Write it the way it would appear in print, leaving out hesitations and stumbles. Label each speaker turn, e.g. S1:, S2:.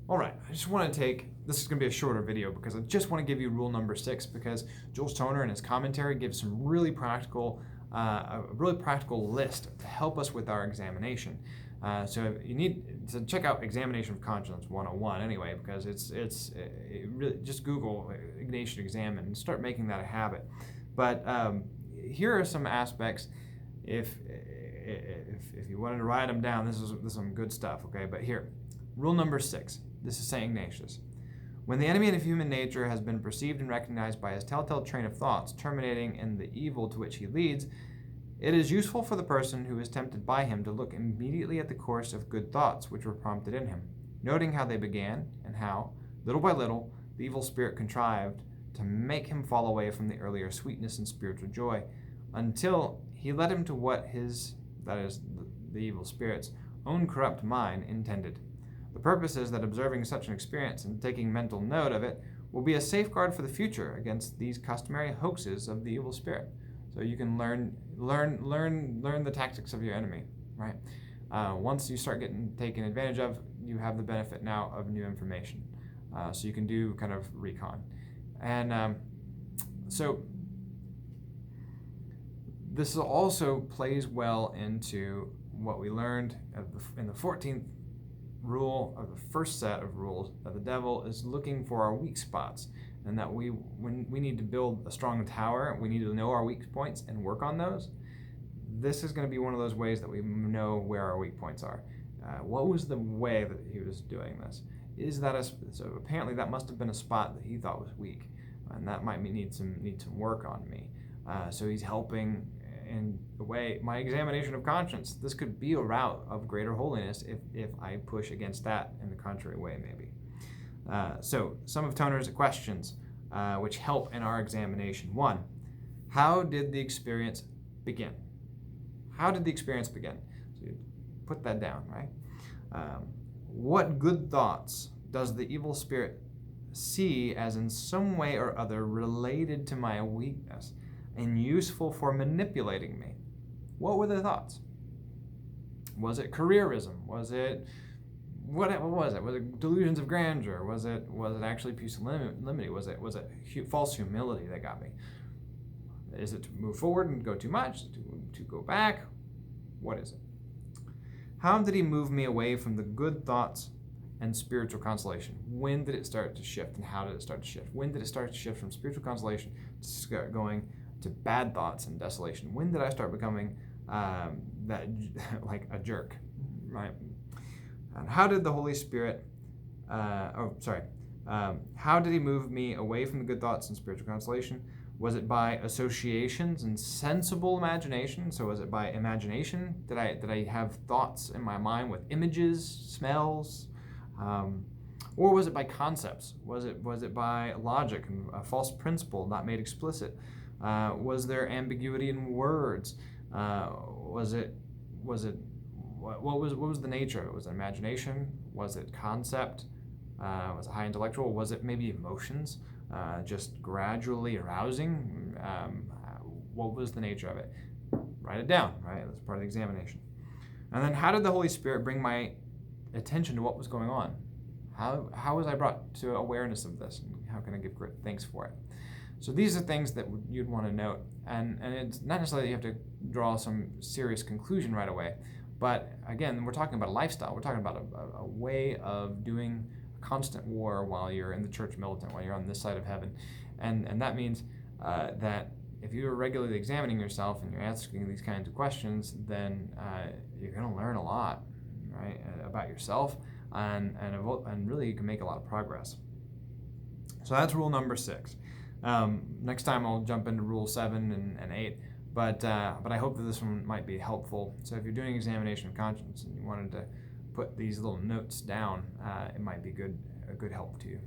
S1: All right, I just want to this is going to be a shorter video because I just want to give you rule number 6, because Jules Toner in his commentary gives some really practical, a really practical list to help us with our examination. So you need to check out Examination of Conscience 101 anyway, because it really, just Google Ignatian Examine and start making that a habit. But here are some aspects. If you wanted to write them down, this is some good stuff. Okay, but here, rule number 6. This is St. Ignatius. When the enemy of human nature has been perceived and recognized by his telltale train of thoughts, terminating in the evil to which he leads, it is useful for the person who is tempted by him to look immediately at the course of good thoughts which were prompted in him, noting how they began, and how, little by little, the evil spirit contrived to make him fall away from the earlier sweetness and spiritual joy, until he led him to what his, that is, the evil spirit's, own corrupt mind intended. The purpose is that observing such an experience and taking mental note of it will be a safeguard for the future against these customary hoaxes of the evil spirit. So you can learn the tactics of your enemy, right? Once you start getting taken advantage of, you have the benefit now of new information. So you can do kind of recon. And so this also plays well into what we learned in the 14th rule of the first set of rules, that the devil is looking for our weak spots, and that when we need to build a strong tower, we need to know our weak points and work on those. This is going to be one of those ways that we know where our weak points are. What was the way that he was doing this? So apparently that must have been a spot that he thought was weak, and that might need some work on me. So he's helping in the way, my examination of conscience, this could be a route of greater holiness if I push against that in the contrary way, maybe. So some of Toner's questions which help in our examination. 1, how did the experience begin? How did the experience begin? So you put that down, right? What good thoughts does the evil spirit see as in some way or other related to my weakness and useful for manipulating me? What were the thoughts? Was it careerism? Was it what was it? Was it delusions of grandeur? Was it actually pusillanimity? Was it false humility that got me? Is it to move forward and go too much? To go back? What is it? How did he move me away from the good thoughts and spiritual consolation? When did it start to shift, and how did it start to shift? When did it start to shift from spiritual consolation to start going to bad thoughts and desolation? When did I start becoming like a jerk, right? And how did the Holy Spirit, how did he move me away from the good thoughts and spiritual consolation? Was it by associations and sensible imagination? So was it by imagination? Did I have thoughts in my mind with images, smells? Or was it by concepts? Was it by logic and a false principle not made explicit? Was there ambiguity in words? What was the nature of it? Was it imagination? Was it concept? Was it high intellectual? Was it maybe emotions, just gradually arousing? What was the nature of it? Write it down, right? That's part of the examination. And then how did the Holy Spirit bring my attention to what was going on? How was I brought to awareness of this? And how can I give great thanks for it? So these are things that you'd want to note. And it's not necessarily that you have to draw some serious conclusion right away. But again, we're talking about a lifestyle. We're talking about a way of doing a constant war while you're in the church militant, while you're on this side of heaven. And that means that if you're regularly examining yourself and you're asking these kinds of questions, then you're going to learn a lot, right, about yourself, and really you can make a lot of progress. So that's rule number 6. Next time I'll jump into rule 7 and 8. But I hope that this one might be helpful. So if you're doing examination of conscience and you wanted to put these little notes down, it might be a good help to you.